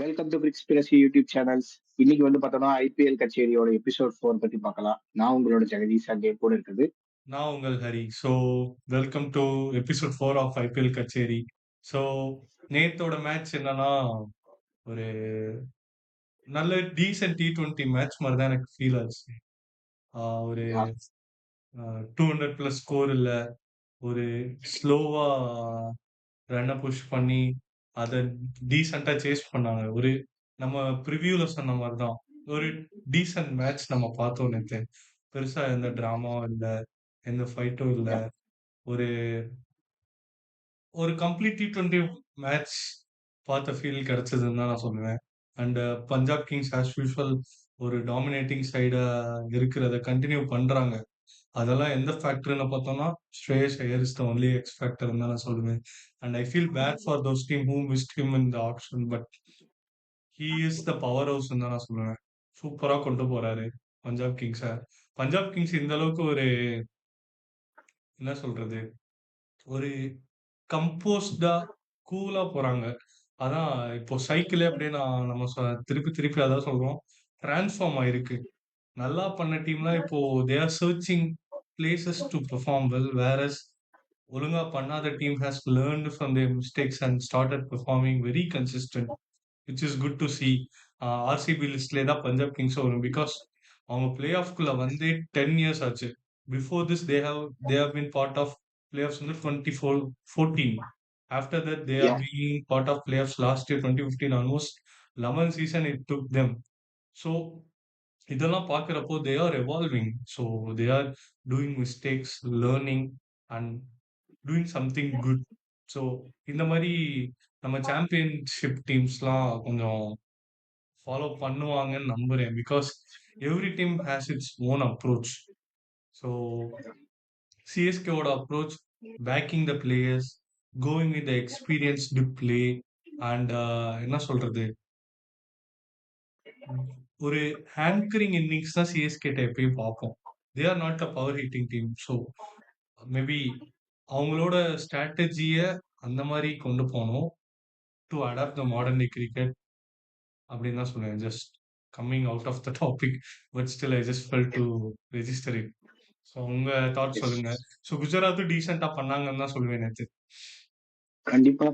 Welcome to பிரிக்ஸ்பிரசி YouTube channels. இன்னைக்கு வந்து பார்த்தோம்னா ஐபிஎல் கச்சேரியோட எபிசோட் 4 பத்தி பார்க்கலாம். நான் உங்களோட ஜெகதீஷ் அங்கே கூட இருக்குது. நான் உங்கள் Hari. So welcome to episode 4 of IPL Kacheri. So நேத்தோட மேட்ச் என்னன்னா, ஒரு நல்ல டீசென்ட் T20 மேட்ச் மாதிரி தான் எனக்கு ஃபீல் ஆச்சு. ஒரு யா, 200 பிளஸ் ஸ்கோர் இல்ல, ஒரு ஸ்லோவா ரன்னை புஷ் பண்ணி அதை டீசெண்டா சேஸ் பண்ணாங்க. ஒரு நம்ம ப்ரிவியூல சொன்ன மாதிரி தான் ஒரு டீசென்ட் மேட்ச் நம்ம பார்த்தோம் நேத்து. பெருசா எந்த டிராமாவும் இல்ல, எந்த ஃபைட்டும் இல்ல. யா, ஒரு ஒரு கம்ப்ளீட் T20 மேட்ச் பார்த்த ஃபீல் கிடைச்சதுன்னு தான் நான் சொல்லுவேன். And Punjab Kings as usual ஒரு டாமினேட்டிங் சைடா இருக்கிறத கண்டினியூ பண்றாங்க. அதெல்லாம் எந்த ஃபேக்டர்ன்னு பார்த்தோம்னா, Shreyas Iyer is the only X ஃபேக்டர்ன்னு தான் நான் சொல்லுவேன். And I feel bad for those team who missed him in the auction. But he is the power ஹவுஸ்ன்னு தான் நான் சொல்லுவேன். சூப்பரா கொண்டு போறாரு பஞ்சாப் கிங்ஸ. பஞ்சாப் கிங்ஸ் இந்த அளவுக்கு ஒரு என்ன சொல்றது? ஒரு கம்போஸ்டா, கூலா போறாங்க. அதான் இப்போ சைக்கிளே அப்படியே நம்ம திருப்பி திருப்பி அதான் சொல்றோம். டிரான்ஸ்ஃபார்ம் ஆயிருக்கு. நல்லா பண்ண டீம்லாம் இப்போ they are searching places to perform well. Whereas ஒழுங்கா பண்ணாத team has learned from their mistakes and started performing very consistent. Which is good to see. RCB லிஸ்ட்லேயே தான் பஞ்சாப் கிங்ஸும் வரும். பிகாஸ் அவங்க பிளே ஆஃப்குள்ள வந்தே 10 இயர்ஸ் ஆச்சு. Before this they have been part of playoffs வந்து 2014. ஆஃப்டர் தட் தே ஆர் யா. Being part of playoffs last year 2015. Almost 11 season it took them. So இதெல்லாம் பார்க்குறப்போ they are evolving. So they are doing mistakes, learning and doing something good. So இந்த மாதிரி நம்ம championship டீம்ஸ்லாம் கொஞ்சம் follow பண்ணுவாங்கன்னு நம்புறேன். Because every team has its own approach. So சிஎஸ்கேவோட approach backing the players, going with the experienced play and என்ன சொல்றது, ஒரு ஹேங்கரிங் இன்னிங்ஸ் தான் சிஎஸ்கே எப்பயும் பார்ப்போம். They are not a power hitting team. So maybe அவங்களோட ஸ்ட்ராட்டஜிய அந்த மாதிரி கொண்டு போகணும் to adapt the modern day cricket அப்படின்னு தான் சொல்லுவேன். Just coming out of the topic, but still I just fell to register it. So உங்க தாட் எஸ். சொல்லுங்க. ஸோ குஜராத்தும் டீசெண்டா பண்ணாங்கன்னு தான் சொல்லுவேன் நேத்து. கண்டிப்பா.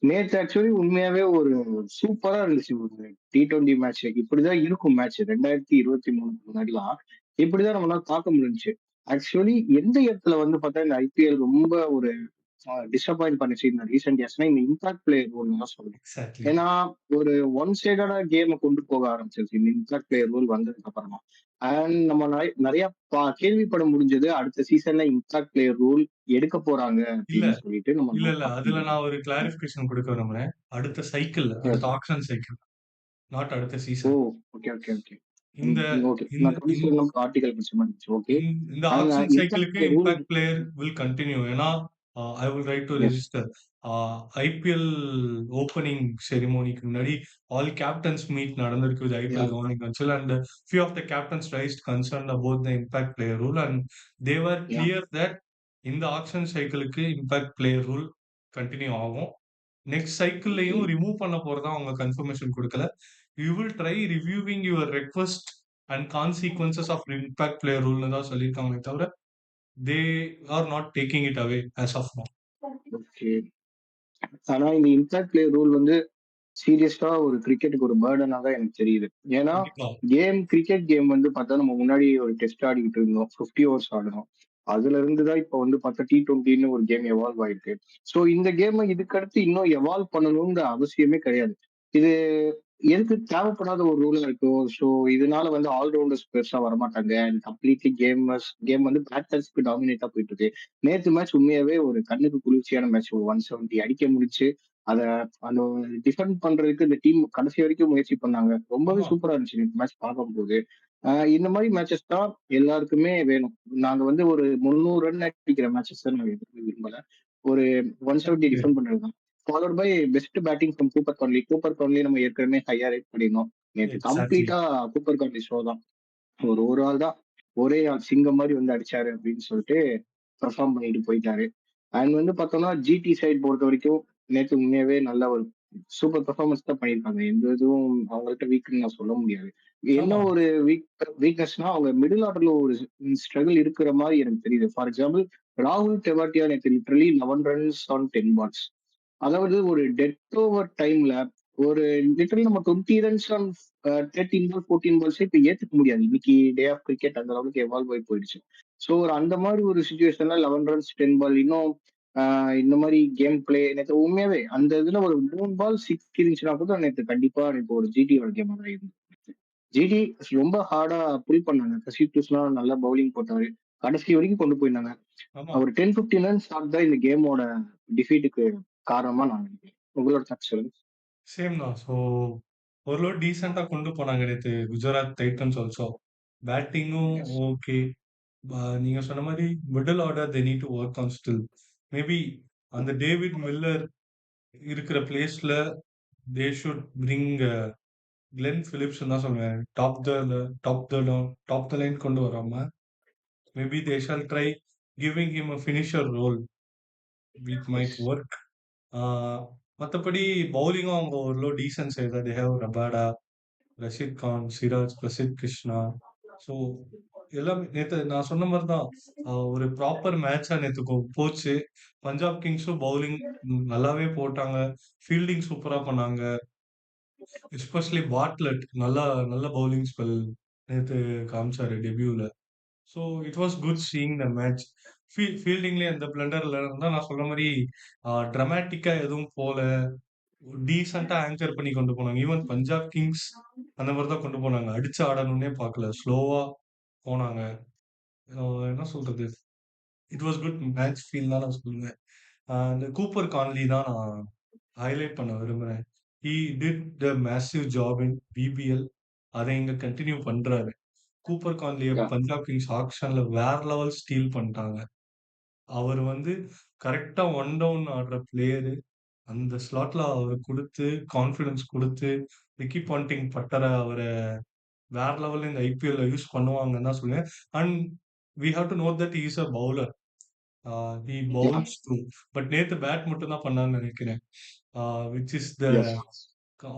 நேத்து ஆக்சுவலி உண்மையாவே ஒரு சூப்பரா இருந்துச்சு. ஒரு T20 மேட்ச். இப்படிதான் இருக்கும் மேட்ச். 2023 முன்னாடிலாம் இப்படிதான் நம்மளால பார்க்க முடிஞ்சுச்சு. ஆக்சுவலி எந்த இடத்துல வந்து பார்த்தா இந்த ஐபிஎல் ரொம்ப ஒரு டிசப்பாயிண்ட் பண்ணுச்சு இந்த ரீசென்ட் இயர்ஸ்னா இந்த இம்பாக்ட் பிளேயர் ரோல் தான் சொல்லணும். எக்ஸாக்ட்லி. ஏன்னா ஒரு ஒன் சைடடா கேம கொண்டு போக ஆரம்பிச்சிருச்சு இந்த இம்பாக்ட் பிளேயர் ரோல் வந்ததுக்கு அப்புறமா. அண்ட் நம்ம நிறைய கேள்விப்பட முடிஞ்சது அடுத்த சீசன்ல இம்பாக்ட் பிளேயர் ரூல் எடுக்க போறாங்க இல்ல, அப்படின்னு சொல்லிட்டு நம்ம இல்ல, இல்ல. பார்க்க அதுல முடியுது. நான் ஒரு கிளாரிஃபிகேஷன் குடுக்க விரும்புறேன். அடுத்த சைக்கிள், Yes. அடுத்த ஆக்ஷன் சைக்கிள். நாட் அடுத்த ஓ, சீசன். Okay, okay, okay. இந்த ஓகே. இந்த நான் 27 இந்த நமக்கு ஆர்டிகல் படிச்ச மாதிரி இருந்துச்சு. ஓகே. இந்த அண்ட் ஆக்ஷன் இம்பாக்ட் சைக்கிளுக்கு player rule. Impact player will continue. ஏன்னா I will write to yes. Register. IPL opening செரிமோனிக்கு முன்னாடி ஆல் கேப்டன்ஸ் மீட் நடந்திருக்கு வித் யா, IPL governing council and few of the captains raised concern about the impact player rule and தேவர் யா. Clear that இந்த auction சைக்கிளுக்கு impact player rule continue ஆகும். Next okay. சைக்கிள்லயும் ரிமூவ் பண்ண போறதா அவங்க கன்ஃபர்மேஷன் கொடுக்கல. You will try reviewing your request and consequences of impact player ரூல்னு தான் சொல்லியிருக்காங்களே தவிர they are not taking it away as of now. Okay. ஆனா இந்த இம்பாக்ட் பிளேயர் ரூல் வந்து சீரியஸா ஒரு கிரிக்கெட்டுக்கு ஒரு பேர்டனா தான் எனக்கு தெரியுது. ஏன்னா கண்டிப்பா. கிரிக்கெட் கேம் வந்து பார்த்தா நம்ம முன்னாடி ஒரு டெஸ்ட் ஆடிக்கிட்டு இருந்தோம். 50 ஓவர்ஸ் ஆடணும். அதுல இருந்து தான் இப்ப வந்து பார்த்தா T20ன்னு ஒரு கேம் எவால்வ் ஆயிருக்கு. சோ இந்த கேம இதுக்கடுத்து இன்னும் எவால்வ் பண்ணணும்ன்ற அவசியமே கிடையாது. இது எதுக்கு தேவைப்படாத ஒரு ரூலா இருக்கும். ஸோ இதனால வந்து ஆல்ரவுண்டர்ஸ் பெருசா வரமாட்டாங்க. அண்ட் கம்ப்ளீட்லி கேம் வந்து பேட்டர்ஸ்க்கு டாமினேட்டா போயிட்டு இருக்கு. நேத்து மேட்ச் உண்மையாவே ஒரு கண்ணுக்கு குளிர்ச்சியான மேட்ச். ஒரு 170 அடிக்க முடிச்சு அத அந்த டிஃபெண்ட் பண்றதுக்கு இந்த டீம் கடைசி வரைக்கும் முயற்சி பண்ணாங்க. ரொம்பவே ஆமா. சூப்பரா இருந்துச்சு இந்த மேட்ச் பார்க்கும்போது. இந்த மாதிரி மேட்சஸ் தான் எல்லாருக்குமே வேணும். நாங்க வந்து ஒரு 300 ரன் அடிக்கிற மேட்சஸ் நான் விரும்பல. ஒரு 170 ஓகே. டிஃபெண்ட் பண்றது தான். Followed by best batting from Cooper Connolly. Cooper Connolly நம்ம ஏற்கனவே ஹையா ரேட் பண்ணியிருந்தோம். நேத்து எக்ஸாக்ட்லி. கம்ப்ளீட்டா கூப்பர் கான்லி ஷோ தான். ஒரு ஆள் தான் ஒரே ஆள் சிங்கம் மாதிரி வந்து அடிச்சாரு அப்படின்னு சொல்லிட்டு பெர்ஃபார்ம் பண்ணிட்டு போயிட்டாரு. அண்ட் வந்து பார்த்தோம்னா ஜிடி சைடு பொறுத்த வரைக்கும் நேத்து உண்மையாவே நல்ல ஒரு சூப்பர் பெர்ஃபார்மன்ஸ் தான் பண்ணியிருக்காங்க. எந்த இதுவும் அவங்கள்ட்ட வீக்ன்னு நான் சொல்ல முடியாது. என்ன ஆமா, ஒரு வீக்னஸ்னா அவங்க மிடில் ஆர்டர்ல ஒரு ஸ்ட்ரகிள் இருக்கிற மாரி எனக்கு தெரியுது. ஃபார் எக்ஸாம்பிள் ராகுல் தெவாட்டியா நேத்து லிட்டரலி 11 ரன்ஸ் ஆன் 10 பால்ஸ். அதாவது ஒரு டெத் ஓவர் டைம்ல ஒரு லிட்டரலி நம்ம 20 ரன்ஸ் ஆன் 13 பால் 14 பால்ஸ் இப்ப ஏத்துக்க முடியாது. இன்னைக்கு டே ஆஃப் கிரிக்கெட் அந்த அளவுக்கு எவால்வ் ஆகி போயிடுச்சு. சோ ஒரு அந்த மாதிரி ஒரு சுச்சுவேஷன்ல 11 ரன்ஸ் 10 பால் இன்னும் இந்த மாதிரி கேம் பிளே நேற்று உண்மையாவே அந்த இதுல ஒரு 3 பால் சிக்ஸ் இருந்துச்சுன்னா கூட நேற்று கண்டிப்பா எனக்கு ஒரு ஜிடியோட கேம் தான் இருந்தது. ஜிடி ரொம்ப ஹார்டா புல் பண்ணாங்க. கசிப்டூஸ்லாம் நல்லா பவுலிங் போட்டாரு. கடைசி வரைக்கும் கொண்டு போயிருந்தாங்க. ஆமா. அவர் 10, 15 ரன்ஸ் ஷாட் தான் இந்த கேமோட டிஃபீட்டுக்கு காரணமா நான் நினைக்கிறேன். உங்களோட தாட்ஸ் சொல்லுங்க. சேம் தான். ஸோ ஓரளவு டீசென்ட்டா கொண்டு போனாங்க நேத்து குஜராத் டைட்டன்ஸ் ஆல்சோ. பேட்டிங்கும் எஸ். ஓகே. நீங்க சொன்ன மாரி middle order they need to work on still. Maybe அந்த டேவிட் மில்லர் இருக்கிற பிளேஸ்ல தே ஷுட் பிரிங் கிளென் பிலிப்ஸ்ன்னு தான் சொல்லுவேன். டாப் த லைன் கொண்டு வராம, maybe they shall try giving him a finisher role. It might yes. Work. ஆ மத்தபடி பவுலிங்கும் அவங்க ஓரளவு டீசென்ட் சைடு தான். They have Rabada, Rashid Khan, Siraj, Prasidh Krishna. So எல்லாமே நேத்து நான் சொன்ன மாரி தான். ஒரு ப்ராப்பர் மேட்ச்சா நேத்து போச்சு. பஞ்சாப் கிங்ஸும் பவுலிங் நல்லாவே போட்டாங்க. ஃபீல்டிங் சூப்பரா பண்ணாங்க. எஸ்பெஷலி பாட்லட் நல்ல பவுலிங் ஸ்பெல் நேத்து காமிச்சாரு டெபியூல. So it was good seeing the match. ஃபீல்டிங்லயே எந்த பிளண்டர்ல இருந்தா நான் சொன்ன மாரி ட்ரமாட்டிக்கா எதுவும் போல. டீசென்ட்டா ஆங்கர் பண்ணி கொண்டு போனாங்க. ஈவன் பஞ்சாப் கிங்ஸ் அந்த மாரி தான் கொண்டு போனாங்க. அடிச்சு ஆடணும்னே பார்க்கல. ஸ்லோவா போனாங்க. அ என்ன சொல்றது? It was good match feel தான் நான் சொல்லுவேன். இந்த கூப்பர் கான்லி தான் நான் ஹைலைட் பண்ண விரும்புறேன். He did the massive job in BBL. அத இங்க கன்டின்யூ பண்றாரு. கூப்பர் கான்லிய யா. பஞ்சாப் கிங்ஸ் ஆக்ஷன்ல வேற லெவல் ஸ்டீல் பண்ணிட்டாங்க. அவர் வந்து கரெக்ட்டா ஒன் டவுன் ஆடுற பிளேயரு. அந்த ஸ்லாட்ல அவரு குடுத்து, கான்ஃபிடன்ஸ் குடுத்து, ரிக்கி பாண்டிங் பட்டற அவர வேற லெவல்ல இந்த ஐபிஎல்ல யூஸ் பண்ணுவாங்கன்னு தான் சொல்லுவேன். And we have to note that he is a bowler. He yeah. Bowls too. பட் நேத்து பேட் மட்டும் தான் பண்ணாருன்னு நெனைக்கிறேன். விச் இஸ் த எஸ்.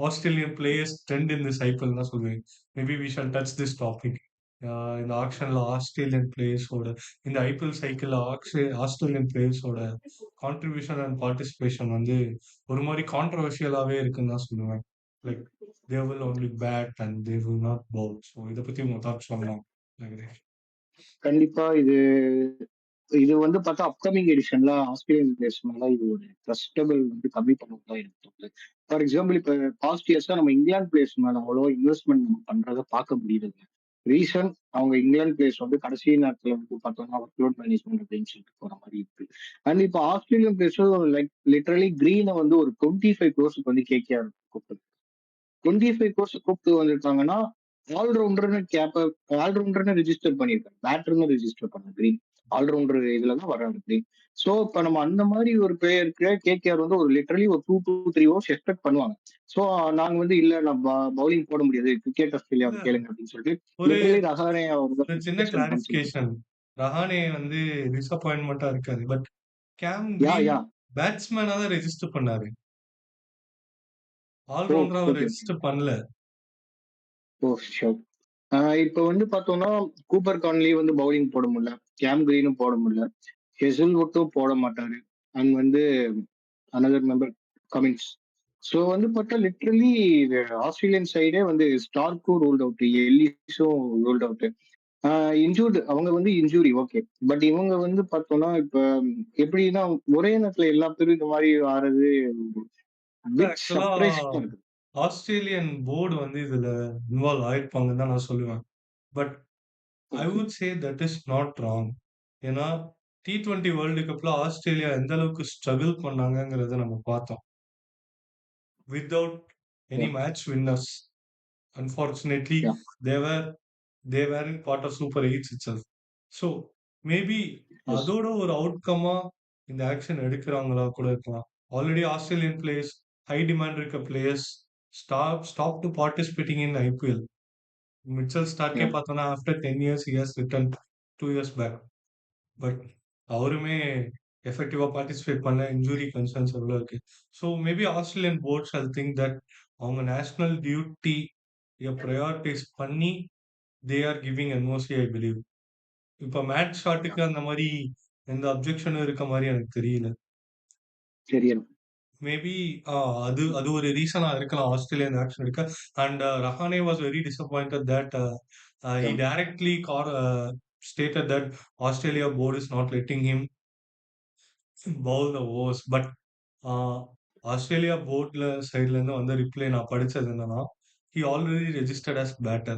Australian players trend in this IPL தான் சொல்லுவேன். Maybe we shall touch this topic. இந்த ஆக்ஷன்ல ஆஸ்திரேலியன் பிளேயர்ஸோட இந்த ஐபிஎல் சைக்கிள்ல ஆஸ்திரேலியன் பிளேயர்ஸோட கான்ட்ரிபியூஷன் அண்ட் பார்ட்டிசிபேஷன் வந்து ஒரு மாரி கான்ட்ரோவர்ஷியலாவே இருக்குன்னு தான் சொல்லுவேன். Like they will only bat and they will not Pavul. So இத பத்தி உங்க தாட்ஸ் சொல்லலாம். ஜெகதீஷ். கண்டிப்பா இது இது வந்து பார்த்தா அப்கமிங் எடிஷன்ல ஆஸ்திரேலியன் பிளேயர்ஸ் மேல இது ஒரு ட்ரஸ்டபிள் வந்து கம்மி பண்ணணும் தான் எனக்கு தோணுது. ஃபார் எக்ஸாம்பிள் இப்ப பாஸ்ட் இயர்ஸா நம்ம இங்கிலாந்து பிளேயர்ஸ் மேல அவ்வளோ இன்வெஸ்ட்மெண்ட் நம்ம பண்றத பார்க்க முடியுது. ரீசன் அவங்க இங்கிலாந்து பிளேயர்ஸ் வந்து கடைசி நேரத்துல வந்து பார்த்தோம்னா ஒர்க்லோட் மேனேஜ்மெண்ட் அப்படின்னு சொல்லிட்டு போற மாதிரி இருக்கு. அண்ட் இப்போ ஆஸ்திரேலியன் பிளேயர்ஸும் லைக் லிட்டரலி கிரீனை வந்து ஒரு 25 க்ரோஸ்க்கு வந்து கேகேஆர் கூப்பிட்டு 25 கோர்ஸ் கூப்பிட்டு வந்திருக்காங்கன்னா ஆல்ரவுண்டர்னு ஆல்ரவுண்டர்னு ரிஜிஸ்டர் பண்ணியிருக்காங்க. பேட்டர்னு ரிஜிஸ்டர் பண்ண கிரீன் ஆல்ரவுண்டர் இதுல தான் வராங்க கிரீன். சோ இப்ப நம்ம அந்த மாதிரி ஒரு பிளேயருக்கு கேகேஆர் வந்து ஒரு லிட்டரலி ஒரு 2 to 3 ஓவர்ஸ் எக்ஸ்பெக்ட் பண்ணுவாங்க. சோ நாங்க வந்து இல்ல நான் பவுலிங் போட முடியாது கிரிக்கெட் ஆஸ்திரேலியாவை இல்ல கேளுங்க அப்படின்னு சொல்லிட்டு ஒரு லிட்டரலி ரஹானே அவங்க ஒரு சின்ன ரிப்ளேஸ்மெண்ட் காமிச்சிருக்காங்க. கிளாரிஃபிகேஷன். ரஹானே வந்து டிசப்பாயின்ட்மென்ட்டா இருக்காது. பட் கேம் யா கிரீன் யா. பேட்ஸ்மேனா தான் ரெஜிஸ்டர் பண்ணாரு. ஓ. ஆல்ரவுண்டரா அவர் ஓகே ஓகே. ரெஜிஸ்டர் பண்ணல. ஓ ஷோர். இப்ப வந்து பார்த்தோம்னா கூப்பர் கான்லி வந்து பவுலிங் போட முடியல. கேம் கிரீனும் போட முடியல. ஹெசில்வுட்டும் போட மாட்டாரு. அண்ட் வந்து அனதர் மெம்பர் கமின்ஸ். ஸோ வந்து பார்த்தா லிட்ரலி ஆஸ்திரேலியன் சைடே வந்து ஸ்டார்க்கும் ரூல்ட் அவுட், எல்லிஸும் ரூல்ட் அவுட். இன்ஜூர்டு அவங்க வந்து இன்ஜூரி ஓகே. பட் இவங்க வந்து பார்த்தோம்னா இப்ப எப்படின்னா ஒரே நேரத்துல எல்லா பேரும் இந்த மாதிரி ஆறது இல்ல பிட் ஆக்சுவலா சர்ப்ரைசிங்கா இருக்கு. ஆஸ்திரேலியன் போர்டு வந்து இதுல இன்வால்வ் ஆயிருப்பாங்கன்னு தான் நான் சொல்லுவேன். But I okay. Would say that is not wrong. ஏன்னா T20 வேர்ல்டு கப்ல ஆஸ்திரேலியா எந்த அளவுக்கு ஸ்ட்ரகிள் பண்ணாங்கங்கிறத நம்ம பார்த்தோம். Without any yeah. Match winners. Unfortunately, yeah. they were they weren't part of Super 8 itself. So, maybe yes. அதோட ஒரு அவுட்கம்மா இந்த ஆக்ஷன் எடுக்கிறவங்களா கூட இருக்கலாம். Already Australian players, high demand இருக்க players stop to participating in IPL. Mitchell ஸ்டார்க்கே யா. பார்த்தோம்னா after 10 years he has return 2 years back. But அவருமே எஃபெக்டிவா பார்ட்டிசிபேட் பண்ணல. இன்ஜூரி கன்சர்ன்ஸ் எவ்வளோ இருக்கு. So maybe Australian boards I think that அவங்க நேஷனல் டியூட்டி ப்ரையாரிட்டைஸ் பண்ணி they are giving NOC I believe. இப்ப மேட் ஷாட்டுக்கு அந்த மாரி எந்த அப்ஜெக்ஷனும் இருக்க மாரி எனக்கு தெரியல. தெரியல. மேபி அது அது ஒரு ரீசனா இருக்கலாம் ஆஸ்திரேலியா இந்த ஆக்ஷன் எடுக்க. And Rahane was very disappointed that he directly stated that Australia board is not letting him bowl the overs. But Australia போர்ட்ல சைட்ல இருந்து வந்த ரிப்ளை நான் படிச்சது என்னன்னா, he already registered as batter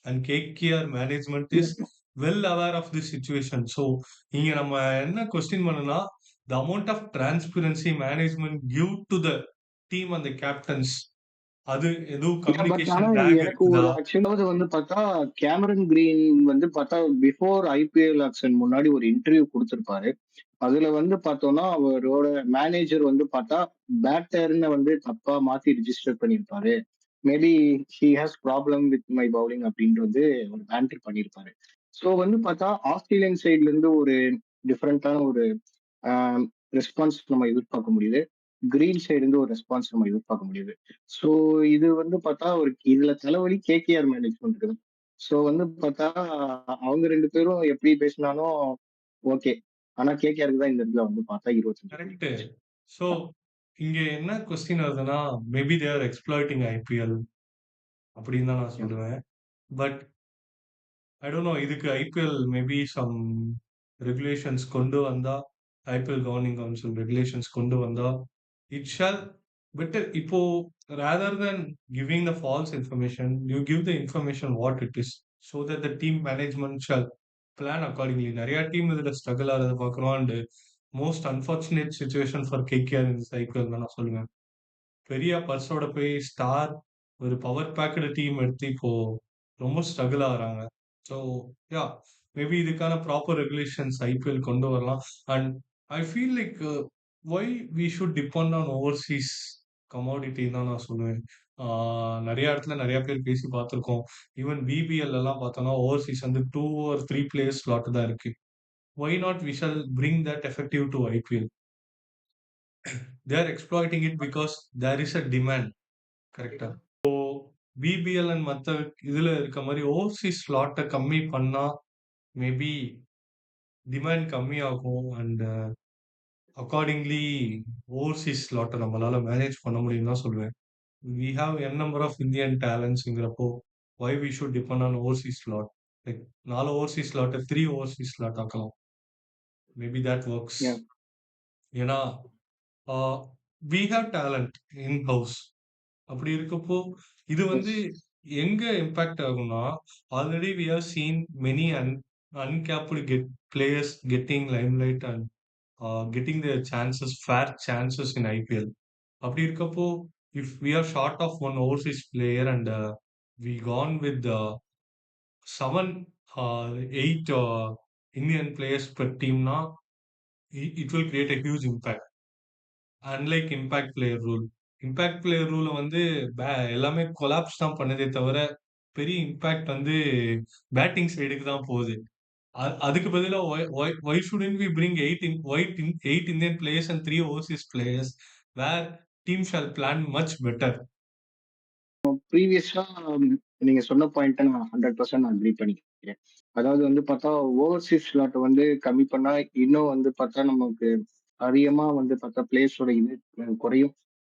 and KKR management is well aware of this situation. So இங்க நம்ம என்ன கொஸ்டின் பண்ணனா, the amount of transparency management give to the team and the captains, அது எதுவும் பட் ஆனா கம்யூனிகேஷன் லேக் எனக்கு இருக்குதா? ஒரு ஆக்சுவலாவது வந்து பார்த்தா, கேமரன் கிரீன் வந்து பார்த்தா பிஃபோர் ஐபிஎல் ஆக்ஷன் முன்னாடி ஒரு இன்டர்வியூ குடுத்திருப்பாரு. அதுல வந்து பார்த்தோம்னா, அவரோட மேனேஜர் வந்து பார்த்தா, பேட்டர்ன்னு வந்து தப்பா மாத்தி ரிஜிஸ்டர் பண்ணியிருப்பாரு. Maybe he has problem with my bowling அப்படின்னு வந்து ஒரு பேண்டர் பண்ணியிருப்பாரு. ஸோ வந்து பார்த்தா, ஆஸ்திரேலியன் சைட்ல இருந்து ஒரு டிஃபரெண்டான ஒரு ரெஸ்பான்ஸ் நம்ம எதிர்பார்க்க முடியுது. கிரீன் சைடு இருந்து ஒரு ரெஸ்பான்ஸ் நம்ம எதிர்பார்க்க முடியுது. ஸோ இது வந்து பார்த்தா ஒரு இதுல தலைவலி கேகேஆர் மேனேஜ்மெண்ட் தான். ஸோ வந்து பார்த்தா அவங்க 2 பேரும் எப்படி பேசினாலும் ஓகே. ஆனா கேகேஆருக்கு தான் இந்த இடத்துல வந்து பார்த்தா 25 கோடி கரெக்ட். போச்சு. ஸோ இங்க என்ன கொஸ்டின் வருதுன்னா, maybe they are exploiting IPL அப்படின்னு தான் நான் Yeah. சொல்லுவேன். பட் ஐ டோன்ட் நோ, இதுக்கு ஐபிஎல் மேபி சம் ரெகுலேஷன்ஸ் கொண்டு வந்தா, ஐபிஎல் கவர்னிங் கவுன்சில் ரெகுலேஷன்ஸ் கொண்டு வந்தா, இட் ஷால் பெட்டர். இப்போ rather than giving the false information, you give the information what it is, so that the team management shall plan accordingly. நிறைய team இதுல struggle ஆகிறத பார்க்குறோம். And most unfortunate situation for KKR இந்த IPL தான் நான் சொல்லுவேன். பெரிய பர்ஸோட போய் ஸ்டார் ஒரு பவர் பேக்டு டீம் எடுத்து இப்போ ரொம்ப ஸ்ட்ரகிள் ஆகுறாங்க. ஸோ யா, மேபி இதுக்கான ப்ராப்பர் ரெகுலேஷன்ஸ் ஐபிஎல் கொண்டு வரலாம். And I feel like why we should depend on overseas commodity தான் நான் சொல்லுவேன். நிறைய இடத்துல நிறைய பேர் பேசி பார்த்துருக்கோம். ஈவன் பிபிஎல் எல்லாம் பார்த்தோம்னா ஓவர்சீஸ் வந்து 2 or 3 பிளேயர்ஸ் ஸ்லாட் தான் இருக்கு. Why not we shall bring that effective to IPL? They are exploiting it because there is a demand. கரெக்டா? பிபிஎல் அண்ட் மத்த இதுல இருக்க மாதிரி ஓவர்சீஸ் ஸ்லாட்டை கம்மி பண்ணா மேபி டிமாண்ட் கம்மியாகும். அண்ட் அக்கார்டிங்லி ஓவர்சீஸ் ஸ்லாட்டை நம்மளால மேனேஜ் பண்ண முடியும் தான் சொல்லுவேன். We have n number of Indian டேலண்ட்ஸ்ங்கிறப்போ why we should depend on overseas slot? Like 4 overseas ஸ்லாட்டை 3 ஓவர்சீஸ் ஸ்லாட் ஆக்கலாம். Maybe that works. Yeah. ஏன்னா we have talent in house. அப்படி இருக்கப்போ இது வந்து Yes. எங்க இம்பாக்ட் ஆகும்னா, already we have seen many uncapped players getting limelight and getting their chances, fair chances in IPL. அப்படி இருக்கப்போ if we are short of one overseas player and we con with 7 8 Indian players per டீம்னா it will create a huge impact. Unlike impact player rule. Impact player ரூல வந்து எல்லாமே collapse தான் பண்ணுதே தவிர, பெரிய impact வந்து பேட்டிங் சைடுக்கு தான் போகுது. அதுக்கு பதிலா why shouldn't we bring 8 Indian players and 3 overseas players where team shall plan much better. ப்ரீவியஸா நீங்க சொன்ன பாயிண்ட்ட நான் 100% அக்ரி பண்ணிக்கிறேன். அதாவது வந்து பார்த்தா ஓவர்சீஸ் ஸ்லாட் வந்து கம்மி பண்ணா இன்னும் வந்து பார்த்தா நமக்கு அதிகமா வந்து பார்த்தா பிளேயர்ஸோட இது குறையும்.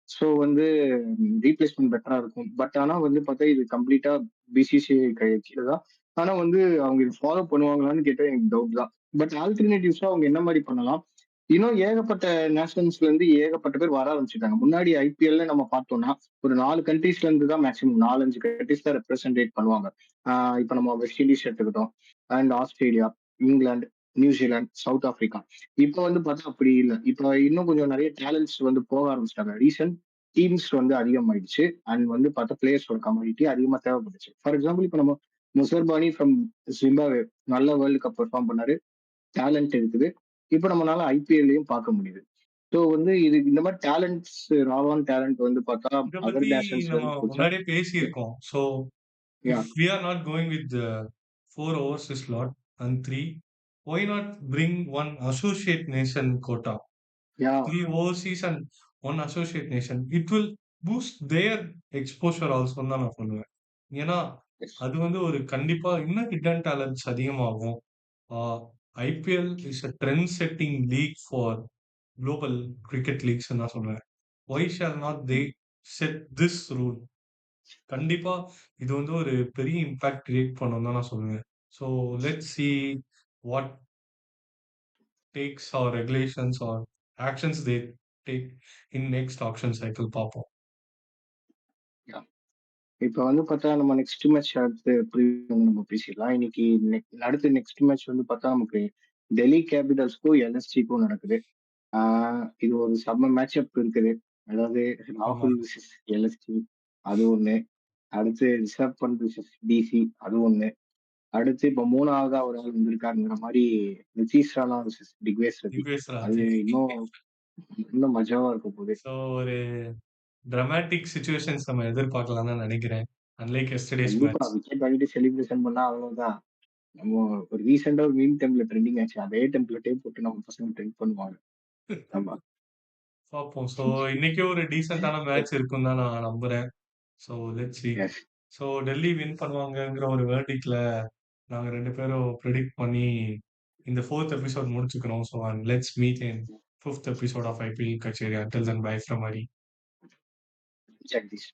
ஸோ வந்து ரீப்ளேஸ்மெண்ட் பெட்டரா இருக்கும். பட் ஆனா வந்து பார்த்தா இது கம்ப்ளீட்டா பிசிசிஐ கீழ தான். ஆனா வந்து அவங்க இது ஃபாலோ பண்ணுவாங்களான்னு கேட்டா எனக்கு டவுட் தான். பட் ஆல்டர்னேட்டிவ்ஸா அவங்க என்ன மாரி பண்ணலாம்? இன்னும் ஏகப்பட்ட நேஷனல்ஸ்ல இருந்து ஏகப்பட்ட பேர் வர ஆரம்பிச்சுட்டாங்க. முன்னாடி ஐபிஎல்ல நம்ம பார்த்தோம்னா, ஒரு 4 கண்ட்ரீஸ்ல இருந்து தான் மேக்ஸிமம் 4, 5 கண்ட்ரீஸ் தான் ரெப்ரசன்டேட் பண்ணுவாங்க. இப்ப நம்ம வெஸ்ட் இண்டீஸ் எடுத்துக்கிட்டோம். And Australia, England, New Zealand, south Africa. இப்ப வந்து பார்த்தா அப்படி இல்ல. இப்ப இன்னும் கொஞ்சம் நெறைய டேலண்ட்ஸ் வந்து போக ஆரம்பிச்சுட்டாங்க. ரீசன்ட் டீம்ஸ் வந்து அதிகமாயிடுச்சு. அண்ட் வந்து பார்த்தா பிளேயர்ஸோட கமாடிட்டி அதிகமா தேவைப்பட்டுச்சு. ஃபார் எக்ஸாம்பிள் இப்ப நம்ம முசர்பானி ஃப்ரம் ஜிம்பாப்வே நல்ல வேர்ல்ட் கப் பெர்ஃபார்ம் பண்ணாரு. டேலண்ட் இருக்குது. இப்ப நம்மளால ஐபிஎல்லையும் பார்க்க முடியுது. ஸோ வந்து இது இந்த மாதிரி டேலண்ட்ஸ் ராவான டேலண்ட் வந்து பார்த்தா இத அதர் பத்தி நேஷன்ஸ்ல நம்ம இருந்து புடிச்சா முன்னாடியே பேசியிருக்கோம். So yeah if we are not going with 4 overseas slot and 3 why not bring one associate nation quota? Yeah 3 overseas and 1 associate nation. It will boost their exposure also தான் நான் சொல்லுவேன். ஏன்னா, அது வந்து ஒரு கண்டிப்பா இன்னும் ஹிடன் டேலண்ட்ஸ் அதிகமாகும். ஆ IPL is a trend setting league for global cricket leagues ன்னு தான் சொல்லுவேன். Why shall not they set this rule? கண்டிப்பா இது வந்து ஒரு பெரிய இம்பாக்ட் கிரியேட் பண்ணும்னு தான் நான் சொல்லுவேன். So let's see what takes or regulations or actions they take in next auction cycle பார்ப்போம். இப்ப வந்து பார்த்தா நம்ம நெக்ஸ்ட் மேட்ச் அடுத்து preview நம்ம பேசிடலாம். இன்னைக்கு அடுத்து நெக்ஸ்ட் மேட்ச் வந்து பார்த்தா நமக்கு டெல்லி கேபிட்டல்ஸ்க்கும் எல்எஸ்டிக்கும் நடக்குது. இது ஒரு செம்ம மேட்சப் இருக்குது. அதாவது ஆமா. ராகுல் விசஸ் எல்எஸ்டி அது ஒண்ணு. அடுத்து ரிஷப் பண்ட் விசஸ் டிசி அது ஒண்ணு. அடுத்து இப்ப 3வதா ஒரு ஆள் வந்திருக்காருங்கிற மாதிரி நிதிஷ் ராணா விசஸ் திக்வேஷ் ரெட்டி. யுகேஷ் அது ராஜி. இன்னும் இன்னும் மஜாவா இருக்க போகுது. ஸோ ஒரு டிராமாட்டிக் சிச்சுவேஷன்ஸ் நம்ம எதிர்பார்க்கலாம் தான் நினைக்கிறேன். அன்லைக் எஸ்டர்டேஸ் கண்டிப்பா மேட்ச். விக்கெட் வாங்கிட்டு செலிப்ரேஷன் பண்ணா அவ்வளவுதான். நம்ம ஒரு ரீசெண்டா ஒரு மீம் டெம்ப்ளேட் ட்ரெண்டிங் ஆச்சு. அதே டெம்ப்ளேட்டே போட்டு நம்ம பசங்க ட்ரெண்ட் பண்ணுவாங்க. ஆமா. பார்ப்போம். ஸோ இன்னைக்கே ஒரு டீசென்ட்டான மேட்ச் இருக்குன்னு தான் நான் நம்புறேன். So let's see. Yes. So Delhi win பண்ணுவாங்கங்கிற ஒரு வேர்டிக்ல நாங்க 2 பேரும் ப்ரெடிக்ட் பண்ணி இந்த 4th எபிசோட் முடிச்சுக்கிறோம். So and let's meet in 5th episode of IPL Kacheri. Until then bye from Hari. Jagadish.